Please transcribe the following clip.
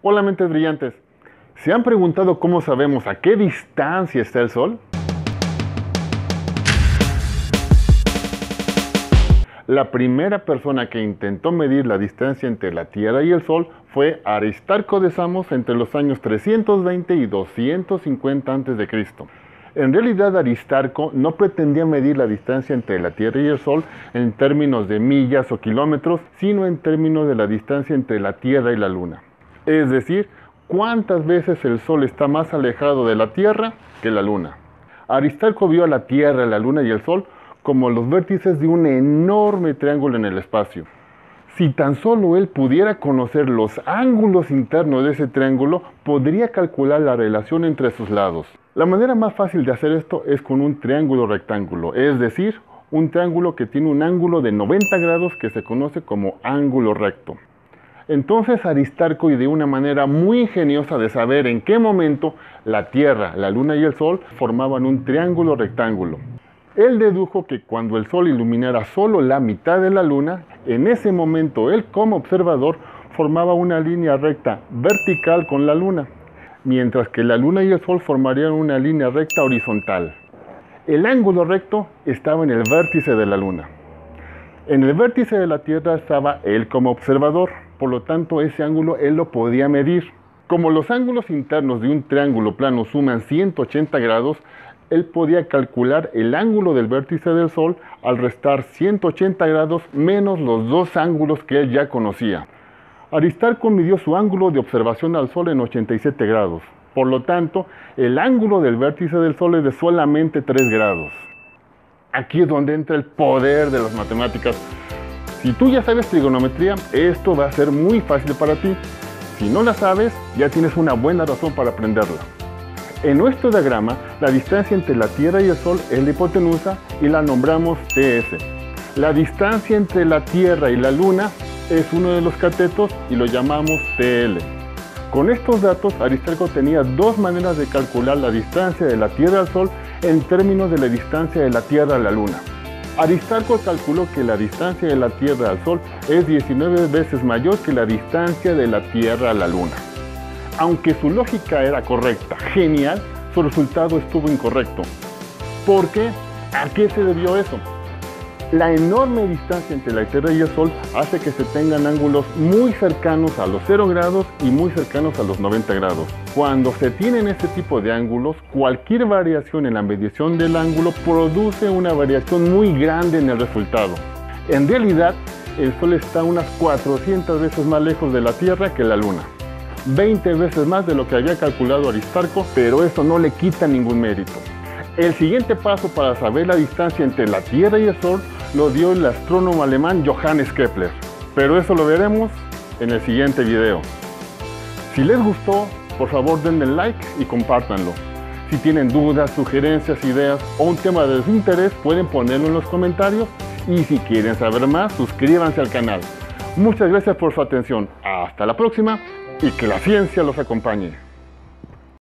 Hola mentes brillantes, ¿se han preguntado cómo sabemos a qué distancia está el Sol? La primera persona que intentó medir la distancia entre la Tierra y el Sol fue Aristarco de Samos entre los años 320 y 250 a.C. En realidad Aristarco no pretendía medir la distancia entre la Tierra y el Sol en términos de millas o kilómetros, sino en términos de la distancia entre la Tierra y la Luna. Es decir, cuántas veces el Sol está más alejado de la Tierra que la Luna. Aristarco vio a la Tierra, la Luna y el Sol como los vértices de un enorme triángulo en el espacio. Si tan solo él pudiera conocer los ángulos internos de ese triángulo, podría calcular la relación entre sus lados. La manera más fácil de hacer esto es con un triángulo rectángulo, es decir, un triángulo que tiene un ángulo de 90 grados que se conoce como ángulo recto. Entonces Aristarco ideó una manera muy ingeniosa de saber en qué momento la Tierra, la Luna y el Sol formaban un triángulo rectángulo. Él dedujo que cuando el Sol iluminara solo la mitad de la Luna, en ese momento él como observador formaba una línea recta vertical con la Luna, mientras que la Luna y el Sol formarían una línea recta horizontal. El ángulo recto estaba en el vértice de la Luna. En el vértice de la Tierra estaba él como observador, por lo tanto ese ángulo él lo podía medir. Como los ángulos internos de un triángulo plano suman 180 grados, él podía calcular el ángulo del vértice del Sol al restar 180 grados menos los dos ángulos que él ya conocía. Aristarco midió su ángulo de observación al Sol en 87 grados. Por lo tanto, el ángulo del vértice del Sol es de solamente 3 grados. Aquí es donde entra el poder de las matemáticas. Si tú ya sabes trigonometría, esto va a ser muy fácil para ti. Si no la sabes, ya tienes una buena razón para aprenderla. En nuestro diagrama, la distancia entre la Tierra y el Sol es la hipotenusa y la nombramos TS. La distancia entre la Tierra y la Luna es uno de los catetos y lo llamamos TL. Con estos datos, Aristarco tenía dos maneras de calcular la distancia de la Tierra al Sol en términos de la distancia de la Tierra a la Luna. Aristarco calculó que la distancia de la Tierra al Sol es 19 veces mayor que la distancia de la Tierra a la Luna. Aunque su lógica era correcta, genial, su resultado estuvo incorrecto. ¿Por qué? ¿A qué se debió eso? La enorme distancia entre la Tierra y el Sol hace que se tengan ángulos muy cercanos a los 0 grados y muy cercanos a los 90 grados. Cuando se tienen este tipo de ángulos, cualquier variación en la medición del ángulo produce una variación muy grande en el resultado. En realidad, el Sol está unas 400 veces más lejos de la Tierra que la Luna. 20 veces más de lo que había calculado Aristarco, pero eso no le quita ningún mérito. El siguiente paso para saber la distancia entre la Tierra y el Sol lo dio el astrónomo alemán Johannes Kepler, pero eso lo veremos en el siguiente video. Si les gustó, por favor denle like y compártanlo. Si tienen dudas, sugerencias, ideas o un tema de su interés, pueden ponerlo en los comentarios y si quieren saber más, suscríbanse al canal. Muchas gracias por su atención. Hasta la próxima y que la ciencia los acompañe.